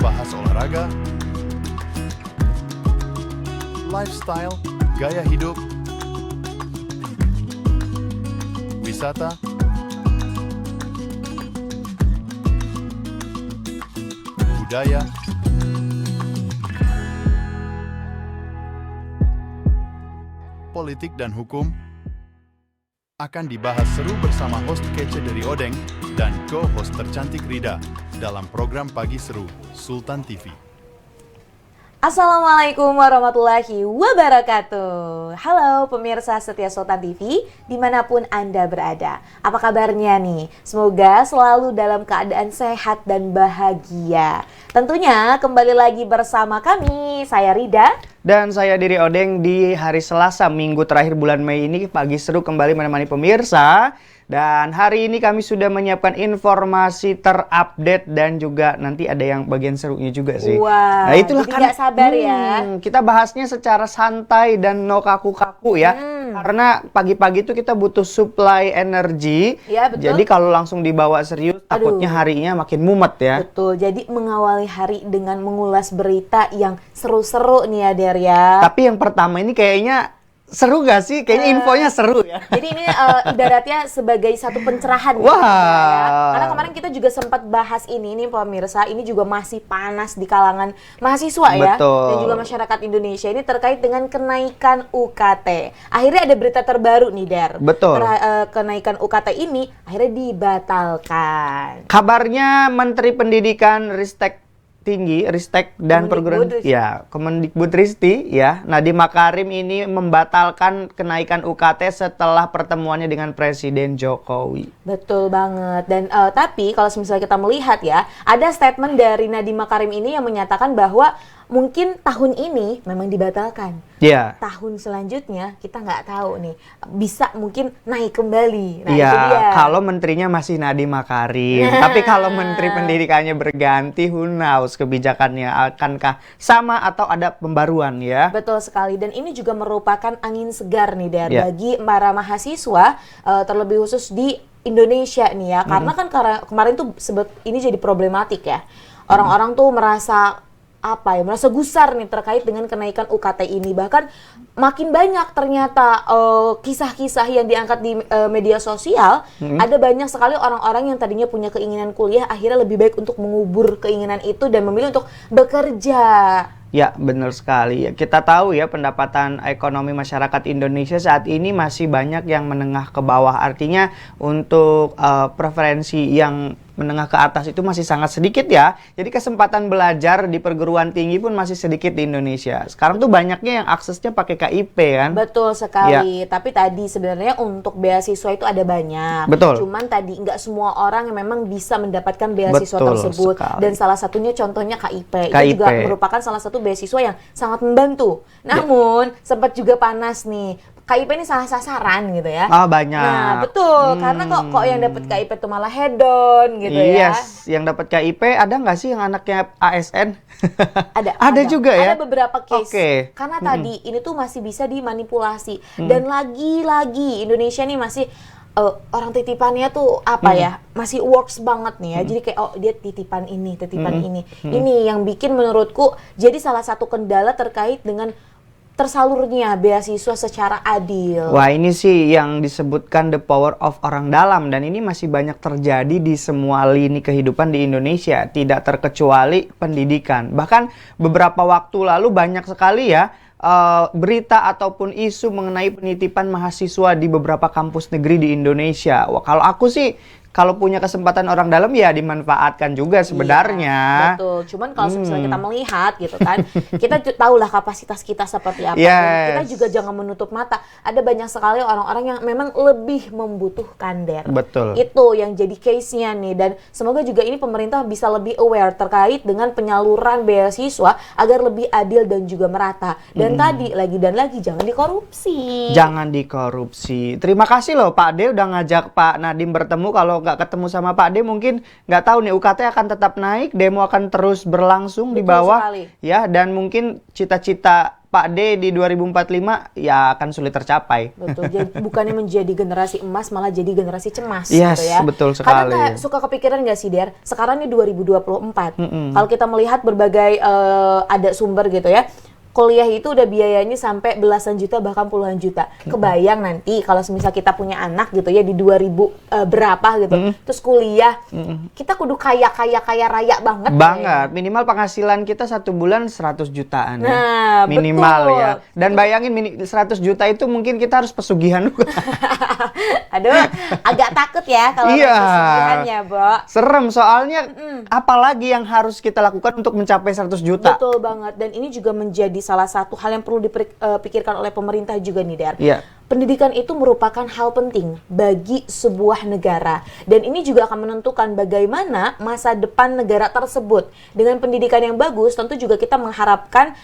bahas olahraga, lifestyle, gaya hidup, wisata, budaya, politik dan hukum akan dibahas seru bersama host kece dari Odeng dan co-host tercantik Rida dalam program Pagi Seru Sultan TV. Assalamualaikum warahmatullahi wabarakatuh. Halo pemirsa setia Sultan TV dimanapun Anda berada. Apa kabarnya nih? Semoga selalu dalam keadaan sehat dan bahagia. Tentunya kembali lagi bersama kami, saya Rida. Dan saya Diri Odeng di hari Selasa, minggu terakhir bulan Mei ini Pagi Seru kembali menemani pemirsa. Dan hari ini kami sudah menyiapkan informasi terupdate dan juga nanti ada yang bagian serunya juga sih. Wow, nah itulah jadi kan nggak sabar ya. Kita bahasnya secara santai dan no kaku-kaku ya. Karena pagi-pagi itu kita butuh supply energi. Ya, betul. Jadi kalau langsung dibawa serius takutnya harinya makin mumet ya. Betul, jadi mengawali hari dengan mengulas berita yang seru-seru nih ya Der ya. Tapi yang pertama ini kayaknya seru gak sih? Kayaknya infonya seru ya. Jadi ini ibaratnya sebagai satu pencerahan. Wah. Ya. Karena kemarin kita juga sempat bahas ini nih pemirsa, ini juga masih panas di kalangan mahasiswa ya. Betul. Dan juga masyarakat Indonesia ini terkait dengan kenaikan UKT. Akhirnya ada berita terbaru nih Der. Betul. Kenaikan UKT ini akhirnya dibatalkan. Kabarnya Menteri Pendidikan Ristek dan perguruan Kemendikbudristek ya, Nadiem Makarim ini membatalkan kenaikan UKT setelah pertemuannya dengan Presiden Jokowi. Betul banget. Dan tapi kalau misalnya kita melihat ya, ada statement dari Nadiem Makarim ini yang menyatakan bahwa mungkin tahun ini memang dibatalkan. Iya. Tahun selanjutnya kita nggak tahu nih, bisa mungkin naik kembali. Nah, iya, itu dia. kalau menterinya masih Nadiem Makarim. Tapi kalau menteri pendidikannya berganti, who knows kebijakannya akankah sama atau ada pembaruan ya? Betul sekali. Dan ini juga merupakan angin segar nih Der, Yeah. bagi para mahasiswa, terlebih khusus di Indonesia nih ya. Karena kan kemarin tuh ini jadi problematik ya. Orang-orang tuh merasa merasa gusar nih terkait dengan kenaikan UKT ini. Bahkan makin banyak ternyata kisah-kisah yang diangkat di media sosial. Ada banyak sekali orang-orang yang tadinya punya keinginan kuliah akhirnya lebih baik untuk mengubur keinginan itu dan memilih untuk bekerja. Ya, benar sekali. Kita tahu ya pendapatan ekonomi masyarakat Indonesia saat ini masih banyak yang menengah ke bawah. Artinya untuk preferensi yang menengah ke atas itu masih sangat sedikit ya. Jadi kesempatan belajar di perguruan tinggi pun masih sedikit di Indonesia. Sekarang tuh banyaknya yang aksesnya pakai KIP kan. Betul sekali. Tapi tadi sebenarnya untuk beasiswa itu ada banyak. Betul. Cuman tadi nggak semua orang yang memang bisa mendapatkan beasiswa Betul tersebut. sekali. Dan salah satunya contohnya KIP. Itu KIP. juga merupakan salah satu beasiswa yang sangat membantu. Namun sempat juga panas nih. KIP ini salah sasaran gitu ya. Oh, banyak. Nah, betul. Karena kok yang dapat KIP itu malah hedon gitu ya. Yes, yang dapat KIP ada nggak sih yang anaknya ASN? Ada juga ya. Ada beberapa case. Oke. Karena tadi ini tuh masih bisa dimanipulasi. Dan lagi-lagi Indonesia nih masih orang titipannya tuh masih works banget nih ya. Jadi kayak dia titipan ini. Ini yang bikin menurutku jadi salah satu kendala terkait dengan tersalurnya beasiswa secara adil. Wah, ini sih yang disebutkan the power of orang dalam, dan ini masih banyak terjadi di semua lini kehidupan di Indonesia, tidak terkecuali pendidikan. Bahkan beberapa waktu lalu banyak sekali ya berita ataupun isu mengenai penitipan mahasiswa di beberapa kampus negeri di Indonesia. Wah, kalau aku sih kalau punya kesempatan orang dalam ya dimanfaatkan juga sebenarnya. Iya, betul. Cuman kalau misalnya kita melihat gitu kan, kita tahulah kapasitas kita seperti apa. Yes. Dan kita juga jangan menutup mata. Ada banyak sekali orang-orang yang memang lebih membutuhkan Der. Betul. Itu yang jadi case-nya nih. Dan semoga juga ini pemerintah bisa lebih aware terkait dengan penyaluran beasiswa agar lebih adil dan juga merata. Dan tadi lagi jangan dikorupsi. Jangan dikorupsi. Terima kasih loh Pak D udah ngajak Pak Nadiem bertemu. Kalau nggak ketemu sama Pak D mungkin nggak tahu nih UKT akan tetap naik, demo akan terus berlangsung di bawah sekali. ya, dan mungkin cita-cita Pak D di 2045 ya akan sulit tercapai. Betul. Jadi bukannya menjadi generasi emas malah jadi generasi cemas Yes, gitu ya. betul sekali. Kadang kayak suka kepikiran nggak sih, Der? Sekarang ini 2024. Kalau kita melihat berbagai ada sumber gitu ya. Kuliah itu udah biayanya sampai belasan juta bahkan puluhan juta. Kebayang nanti kalau misal kita punya anak gitu ya di 2000 berapa gitu. Terus kuliah. Kita kudu kaya raya banget. Banget. Minimal penghasilan kita 1 bulan 100 jutaan ya. Nah, minimal betul. ya. Dan bayangin 100 juta itu mungkin kita harus pesugihan juga. Aduh, agak takut ya kalau Iya. pesugihannya, Bo. Serem soalnya apalagi yang harus kita lakukan untuk mencapai 100 juta. Betul banget. Dan ini juga menjadi salah satu hal yang perlu dipikirkan oleh pemerintah juga nih, Dar. Iya. Pendidikan itu merupakan hal penting bagi sebuah negara. Dan ini juga akan menentukan bagaimana masa depan negara tersebut. Dengan pendidikan yang bagus, tentu juga kita mengharapkan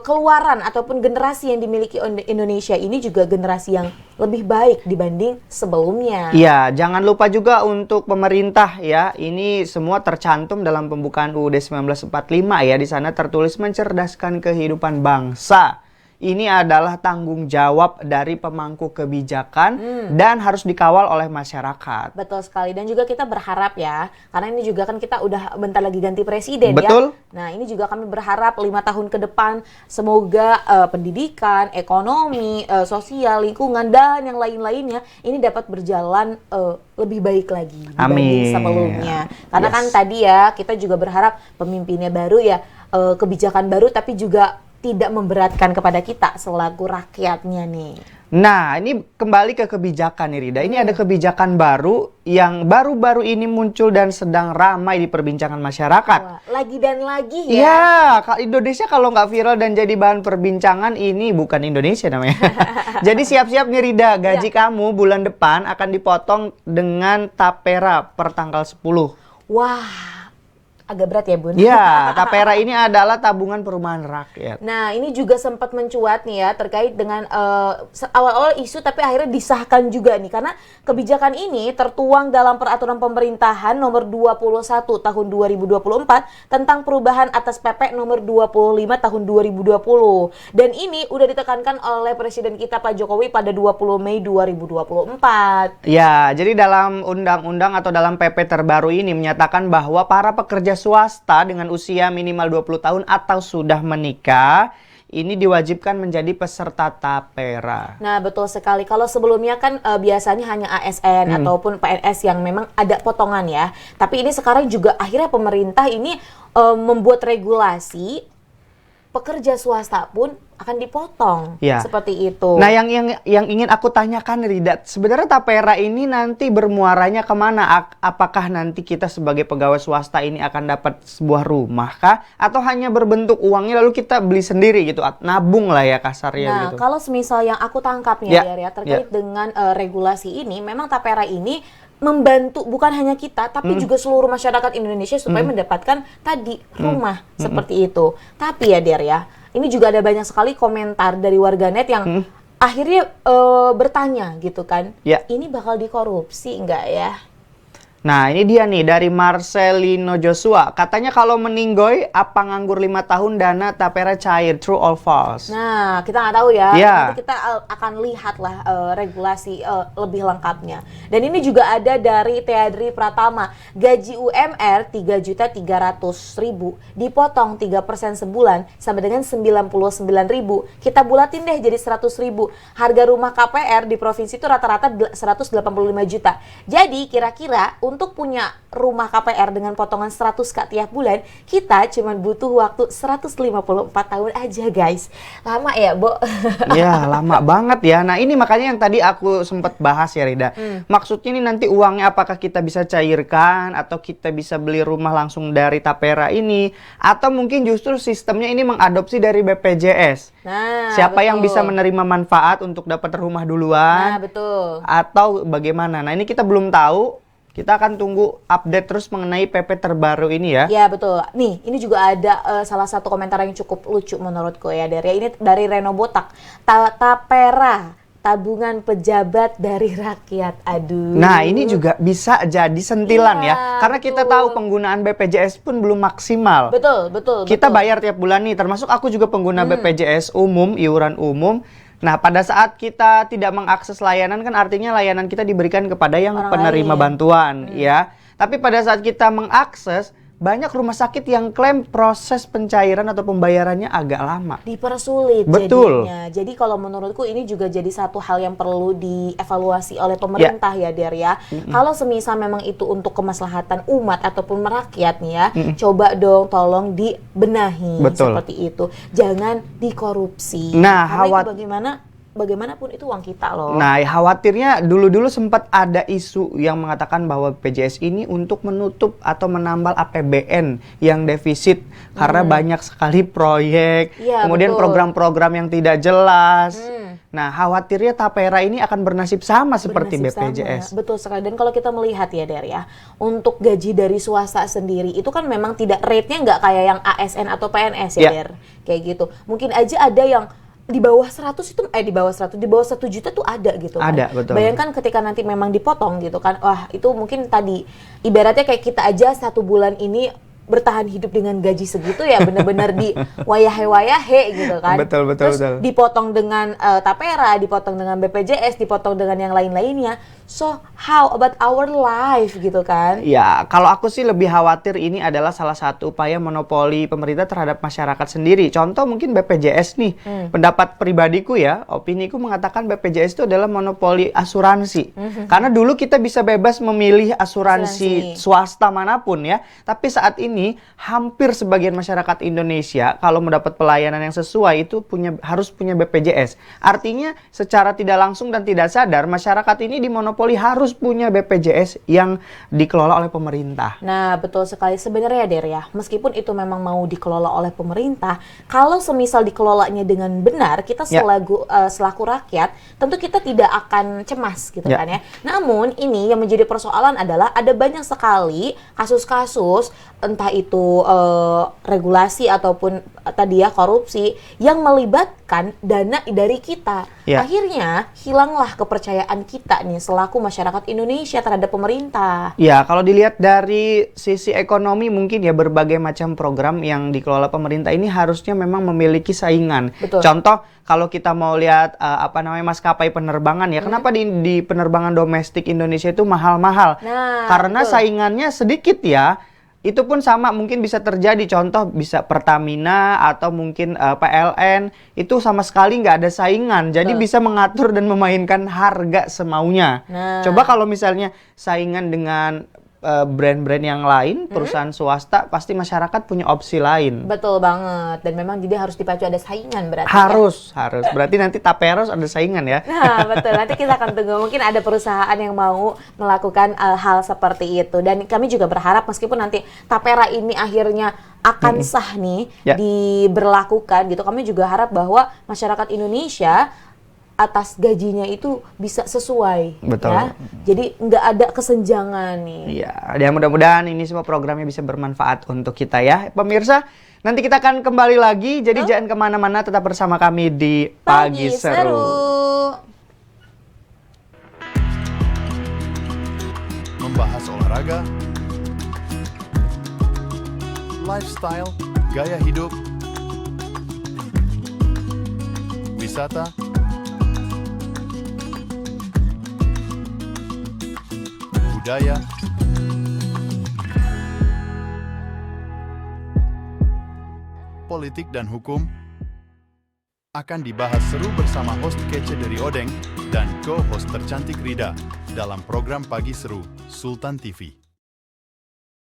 keluaran ataupun generasi yang dimiliki Indonesia ini juga generasi yang lebih baik dibanding sebelumnya. Iya, jangan lupa juga untuk pemerintah ya. Ini semua tercantum dalam pembukaan UUD 1945 ya. Di sana tertulis mencerdaskan kehidupan bangsa. Ini adalah tanggung jawab dari pemangku kebijakan dan harus dikawal oleh masyarakat. Betul sekali. Dan juga kita berharap ya, karena ini juga kan kita udah bentar lagi ganti presiden. Betul. Ya. Nah ini juga kami berharap 5 tahun ke depan semoga pendidikan, ekonomi, sosial, lingkungan dan yang lain-lainnya ini dapat berjalan lebih baik lagi dibanding sebelumnya. Karena kan tadi ya kita juga berharap pemimpinnya baru ya, kebijakan baru tapi juga tidak memberatkan kepada kita selaku rakyatnya nih. Nah, ini kembali ke kebijakan nih Rida. Ini ada kebijakan baru yang baru-baru ini muncul dan sedang ramai diperbincangan masyarakat. Wah, lagi dan lagi ya. Iya, Indonesia kalau nggak viral dan jadi bahan perbincangan ini bukan Indonesia namanya. Jadi siap-siap nih Rida, gaji kamu bulan depan akan dipotong dengan tapera per tanggal 10. Wah. Agak berat ya, Bun? Ya, tapera ini adalah tabungan perumahan rakyat. Nah, ini juga sempat mencuat nih ya terkait dengan awal-awal isu tapi akhirnya disahkan juga nih karena kebijakan ini tertuang dalam peraturan pemerintahan nomor 21 tahun 2024 tentang perubahan atas PP nomor 25 tahun 2020. Dan ini udah ditekankan oleh Presiden kita Pak Jokowi pada 20 Mei 2024. Ya, jadi dalam undang-undang atau dalam PP terbaru ini menyatakan bahwa para pekerja swasta dengan usia minimal 20 tahun atau sudah menikah ini diwajibkan menjadi peserta tapera. Nah, betul sekali. Kalau sebelumnya kan biasanya hanya ASN ataupun PNS yang memang ada potongan ya. Tapi ini sekarang juga akhirnya pemerintah ini membuat regulasi pekerja swasta pun akan dipotong seperti itu. Nah, yang ingin aku tanyakan Rida, sebenarnya tapera ini nanti bermuaranya kemana? Apakah nanti kita sebagai pegawai swasta ini akan dapat sebuah rumah kah? Atau hanya berbentuk uangnya lalu kita beli sendiri gitu, nabung lah ya kasarnya nah, gitu. Nah, kalau semisal yang aku tangkapnya ya terkait dengan regulasi ini, memang tapera ini membantu bukan hanya kita tapi juga seluruh masyarakat Indonesia supaya mendapatkan tadi rumah seperti itu. Tapi ya Der ya, ini juga ada banyak sekali komentar dari warganet yang akhirnya bertanya gitu kan, ini bakal dikorupsi enggak ya? Nah, ini dia nih dari Marcelino Joshua. Katanya kalau meninggoy, apa nganggur 5 tahun dana tapera cair, true or false? Nah, kita nggak tahu ya. Nanti kita akan lihat lah regulasi lebih lengkapnya. Dan ini juga ada dari Teadri Pratama. Gaji UMR 3.300.000 dipotong 3% sebulan sama dengan 99.000. Kita bulatin deh jadi 100.000. Harga rumah KPR di provinsi itu rata-rata 185 juta. Jadi kira-kira untuk punya rumah KPR dengan potongan 100K tiap bulan, kita cuma butuh waktu 154 tahun aja, guys. Lama ya, Bo? Ya, lama banget ya. Nah, ini makanya yang tadi aku sempat bahas ya, Rida. Maksudnya ini nanti uangnya apakah kita bisa cairkan atau kita bisa beli rumah langsung dari tapera ini atau mungkin justru sistemnya ini mengadopsi dari BPJS. Nah, siapa yang bisa menerima manfaat untuk dapat rumah duluan? Nah, betul. Atau bagaimana? Nah, ini kita belum tahu. Kita akan tunggu update terus mengenai PP terbaru ini ya. Ya betul. Nih, ini juga ada salah satu komentar yang cukup lucu menurutku ya dari ini dari Reno Botak. Tapera tabungan pejabat dari rakyat. Aduh. Nah, ini juga bisa jadi sentilan Iya, ya. Karena kita betul. tahu penggunaan BPJS pun belum maksimal. Betul. Kita bayar tiap bulan nih, termasuk aku juga pengguna BPJS umum, iuran umum. Nah, pada saat kita tidak mengakses layanan kan artinya layanan kita diberikan kepada yang Orang penerima lain. bantuan, ya. Tapi pada saat kita mengakses, banyak rumah sakit yang klaim proses pencairan atau pembayarannya agak lama. Dipersulit Betul. jadinya. Jadi kalau menurutku ini juga jadi satu hal yang perlu dievaluasi oleh pemerintah ya Der ya. Kalau semisal memang itu untuk kemaslahatan umat ataupun merakyat nih ya, coba dong tolong dibenahi Betul. seperti itu. Jangan dikorupsi. Nah, Karena itu bagaimanapun itu uang kita loh. Nah, khawatirnya dulu-dulu sempat ada isu yang mengatakan bahwa BPJS ini untuk menutup atau menambal APBN yang defisit karena banyak sekali proyek, Iya, kemudian betul. program-program yang tidak jelas. Nah, khawatirnya Tapera ini akan bernasib sama seperti Bernasib BPJS. sama. Betul sekali. Dan kalau kita melihat ya Der ya, untuk gaji dari swasta sendiri itu kan memang tidak rate-nya nggak kayak yang ASN atau PNS ya Ya. Der. Kayak gitu. Mungkin aja ada yang di bawah 100 itu di bawah 100, di bawah 1 juta tuh ada gitu kan. Ada, betul. Bayangkan ketika nanti memang dipotong gitu kan. Wah, itu mungkin tadi ibaratnya kayak kita aja 1 bulan ini bertahan hidup dengan gaji segitu ya benar-benar di wayahe-wayahe gitu kan. Betul. Terus dipotong dengan Tapera, dipotong dengan BPJS, dipotong dengan yang lain-lainnya. So, how about our life gitu kan? Ya, kalau aku sih lebih khawatir ini adalah salah satu upaya monopoli pemerintah terhadap masyarakat sendiri. Contoh mungkin BPJS nih, pendapat pribadiku ya, opiniku mengatakan BPJS itu adalah monopoli asuransi. Karena dulu kita bisa bebas memilih asuransi swasta manapun ya, tapi saat ini hampir sebagian masyarakat Indonesia kalau mendapat pelayanan yang sesuai itu harus punya BPJS. Artinya secara tidak langsung dan tidak sadar masyarakat ini dimonopoli harus punya BPJS yang dikelola oleh pemerintah. Nah, betul sekali. Sebenarnya Der ya, meskipun itu memang mau dikelola oleh pemerintah, kalau semisal dikelolanya dengan benar, kita selaku rakyat, tentu kita tidak akan cemas gitu kan ya. Namun, ini yang menjadi persoalan adalah ada banyak sekali kasus-kasus, entah itu regulasi ataupun tadi ya korupsi, yang melibatkan dana dari kita. Akhirnya, hilanglah kepercayaan kita nih selaku masyarakat Indonesia terhadap pemerintah. Ya, kalau dilihat dari sisi ekonomi mungkin ya berbagai macam program yang dikelola pemerintah ini harusnya memang memiliki saingan. Betul. Contoh, kalau kita mau lihat maskapai penerbangan ya, kenapa di penerbangan domestik Indonesia itu mahal-mahal? Nah, karena betul. saingannya sedikit ya. Itu pun sama mungkin bisa terjadi, contoh bisa Pertamina atau mungkin PLN, itu sama sekali nggak ada saingan, jadi bisa mengatur dan memainkan harga semaunya. Nah. Coba kalau misalnya saingan dengan brand-brand yang lain, perusahaan swasta, pasti masyarakat punya opsi lain. Betul banget, dan memang jadi harus dipacu ada saingan berarti. Harus. Berarti nanti Tapera ada saingan ya. Nah, betul. Nanti kita akan tunggu. Mungkin ada perusahaan yang mau melakukan hal seperti itu. Dan kami juga berharap meskipun nanti Tapera ini akhirnya akan sah nih diberlakukan gitu. Kami juga harap bahwa masyarakat Indonesia atas gajinya itu bisa sesuai. Betul. Ya? Jadi nggak ada kesenjangan nih. Iya, dan mudah-mudahan ini semua programnya bisa bermanfaat untuk kita ya. Pemirsa, nanti kita akan kembali lagi, jadi jangan kemana-mana, tetap bersama kami di Pagi Seru. Membahas olahraga, lifestyle, gaya hidup, wisata, budaya, politik dan hukum akan dibahas seru bersama host kece dari Odeng dan co-host tercantik Rida dalam program Pagi Seru Sultan TV.